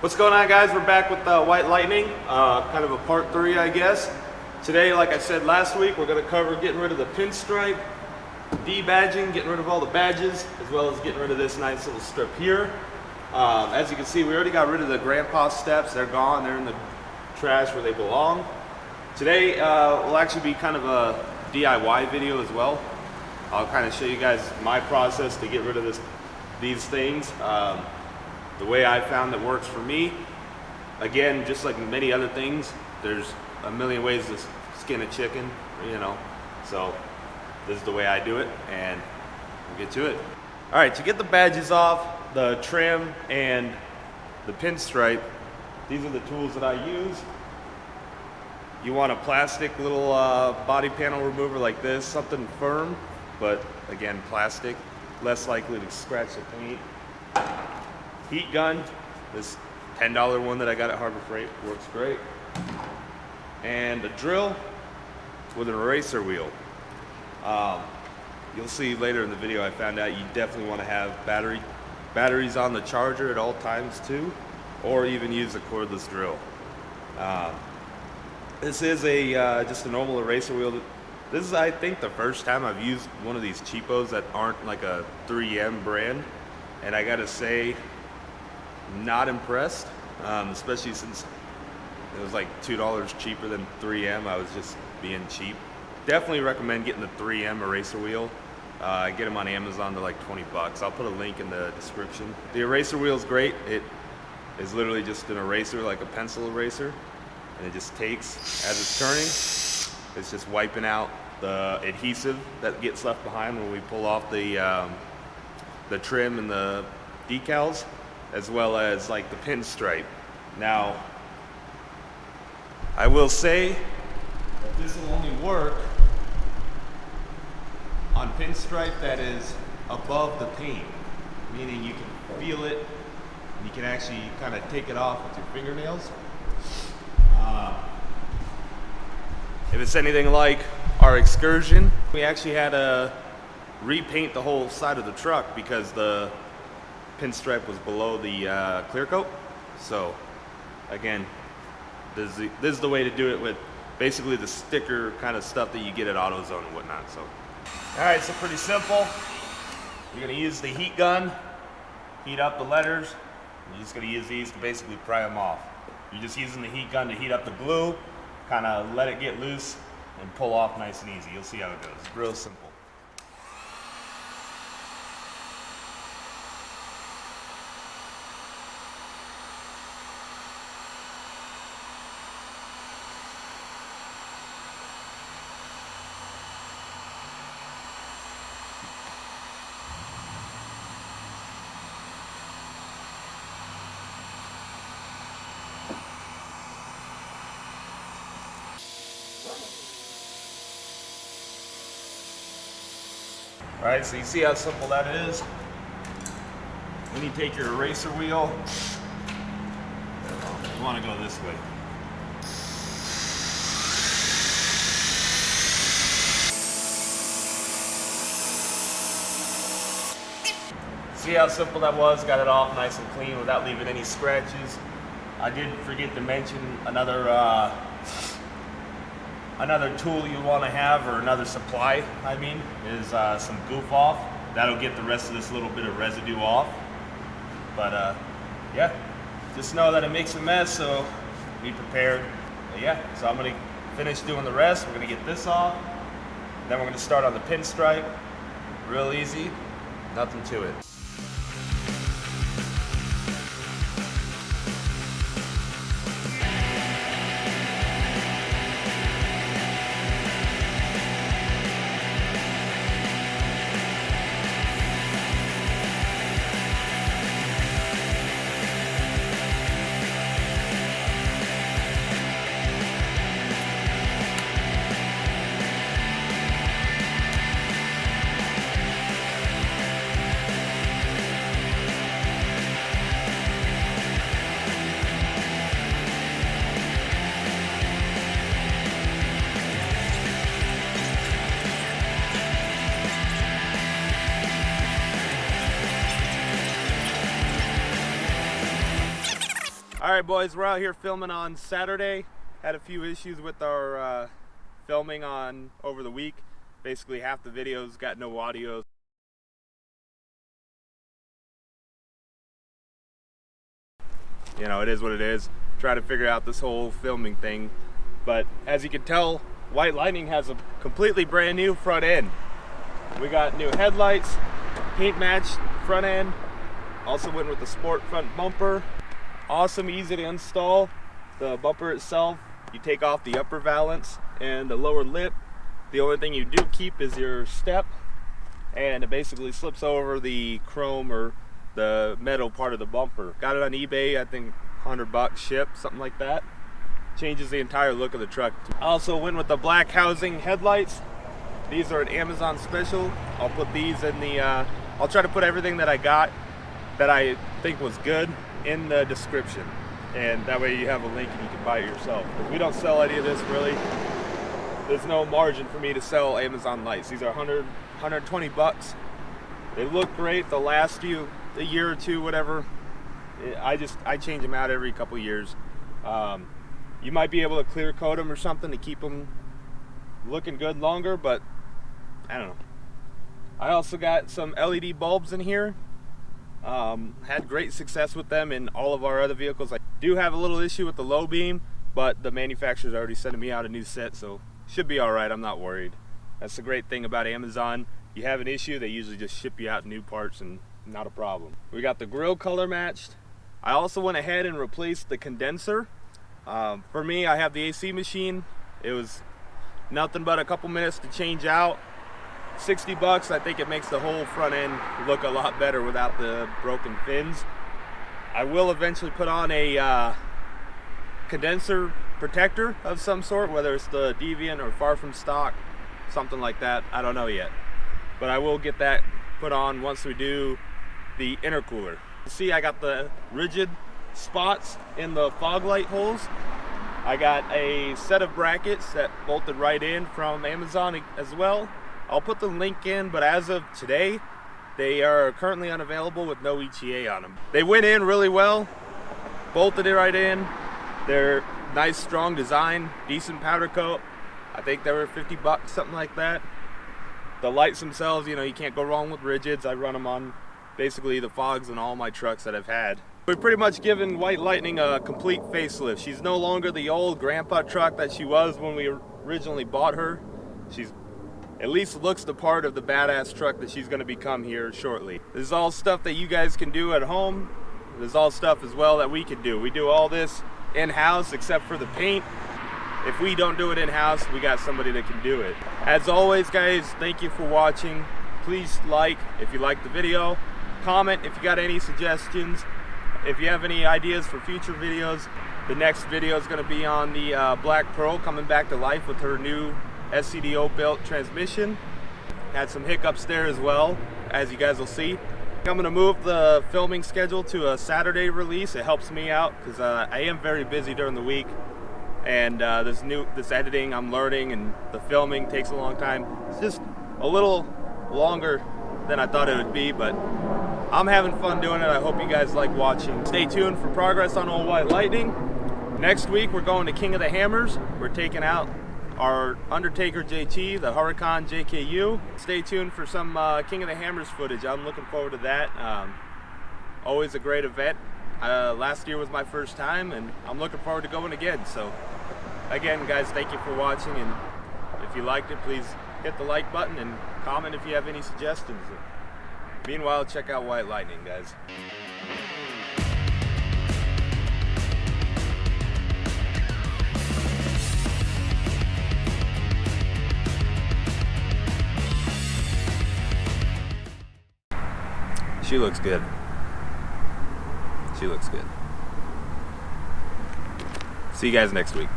What's going on, guys? We're back with White Lightning, kind of a part 3, I guess. Today, like I said last week, we're going to cover getting rid of the pinstripe, debadging, getting rid of all the badges, as well as getting rid of this nice little strip here. As you can see, we already got rid of the grandpa steps. They're gone. They're in the trash where they belong. Today will actually be kind of a DIY video as well. I'll kind of show you guys my process to get rid of these things. The way I found that works for me. Again, just like many other things, there's a million ways to skin a chicken, you know. So this is the way I do it, and we'll get to it. All right, to get the badges off, the trim and the pinstripe, these are the tools that I use. You want a plastic little body panel remover like this, something firm, but again, plastic, less likely to scratch the paint. Heat gun, this $10 one that I got at Harbor Freight, works great. And a drill with an eraser wheel. You'll see later in the video I found out you definitely want to have batteries on the charger at all times too, or even use a cordless drill. This is just a normal eraser wheel. This is, I think, the first time I've used one of these cheapos that aren't like a 3M brand, and I gotta say, not impressed, especially since it was like $2 cheaper than 3M. I was just being cheap. Definitely recommend getting the 3M eraser wheel. Get them on Amazon. They're like 20 bucks. I'll put a link in the description. The eraser wheel is great. It is literally just an eraser, like a pencil eraser, and it just takes as it's turning. It's just wiping out the adhesive that gets left behind when we pull off the trim and the decals, as well as like the pinstripe. Now, I will say that this will only work on pinstripe that is above the paint, meaning you can feel it and you can actually kind of take it off with your fingernails. If it's anything like our excursion, we actually had to repaint the whole side of the truck because the pinstripe was below the clear coat. So again, this is the way to do it, with basically the sticker kind of stuff that you get at AutoZone and whatnot. So all right, so pretty simple. You're gonna use the heat gun, heat up the letters. You're just gonna use these to basically pry them off. You're just using the heat gun to heat up the glue, kind of let it get loose and pull off nice and easy. You'll see how it goes. It's real simple. All right, so you see how simple that is. Then you take your eraser wheel. You want to go this way. See how simple that was? Got it off nice and clean without leaving any scratches. I did forget to mention another tool you want to have, or another supply, I mean, is some goof off. That'll get the rest of this little bit of residue off. But yeah, just know that it makes a mess, so be prepared. But yeah, so I'm gonna finish doing the rest. We're gonna get this off, then we're gonna start on the pinstripe. Real easy, nothing to it. All right, boys, we're out here filming on Saturday. Had a few issues with our filming on over the week. Basically, half the videos got no audio. You know, it is what it is. Try to figure out this whole filming thing. But as you can tell, White Lightning has a completely brand new front end. We got new headlights, paint matched front end. Also went with the sport front bumper. Awesome, easy to install. The bumper itself, you take off the upper valance and the lower lip. The only thing you do keep is your step, and it basically slips over the chrome or the metal part of the bumper. Got it on eBay, I think $100 shipped, something like that. Changes the entire look of the truck. I also went with the black housing headlights. These are an Amazon special. I'll put these in the, I'll try to put everything that I got that I think was good in the description, and that way you have a link and you can buy it yourself. Because we don't sell any of this really. There's no margin for me to sell Amazon lights. These are 120 bucks. They look great. They'll last you a year or two, whatever. I change them out every couple years. You might be able to clear coat them or something to keep them looking good longer, but I don't know. I also got some LED bulbs in here. Had great success with them in all of our other vehicles. I do have a little issue with the low beam, but the manufacturer's already sending me out a new set, so should be all right. I'm not worried. That's the great thing about Amazon. You have an issue, they usually just ship you out new parts and not a problem. We got the grille color matched. I also went ahead and replaced the condenser. For me, I have the AC machine. It was nothing but a couple minutes to change out. 60 bucks, I think it makes the whole front end look a lot better without the broken fins. I will eventually put on a condenser protector of some sort, whether it's the Deviant or Far From Stock, something like that. I don't know yet. But I will get that put on once we do the intercooler. See, I got the rigid spots in the fog light holes. I got a set of brackets that bolted right in from Amazon as well. I'll put the link in, but as of today, they are currently unavailable with no ETA on them. They went in really well, bolted it right in. They're nice, strong design, decent powder coat. I think they were 50 bucks, something like that. The lights themselves, you know, you can't go wrong with rigids. I run them on basically the fogs in all my trucks that I've had. We've pretty much given White Lightning a complete facelift. She's no longer the old grandpa truck that she was when we originally bought her. She's at least looks the part of the badass truck that she's going to become here shortly. This is all stuff that you guys can do at home. There's all stuff as well that we can do. We do all this in-house except for the paint. If we don't do it in-house, we got somebody that can do it. As always, guys, thank you for watching. Please like if you liked the video. Comment if you got any suggestions. If you have any ideas for future videos. The next video is going to be on the Black Pearl coming back to life with her new SCDO built transmission. Had some hiccups there as well, as you guys will see. I'm going to move the filming schedule to a Saturday release. It helps me out because I am very busy during the week, and this editing I'm learning, and the filming takes a long time. It's just a little longer than I thought it would be, but I'm having fun doing it. I hope you guys like watching. Stay tuned for progress on Old White Lightning. Next week we're going to King of the Hammers. We're taking out our Undertaker JT, the Huracan JKU. Stay tuned for some King of the Hammers footage. I'm looking forward to that. Always a great event. Last year was my first time, and I'm looking forward to going again. So again, guys, thank you for watching, and if you liked it, please hit the like button and comment if you have any suggestions. Meanwhile, check out White Lightning, guys. She looks good. She looks good. See you guys next week.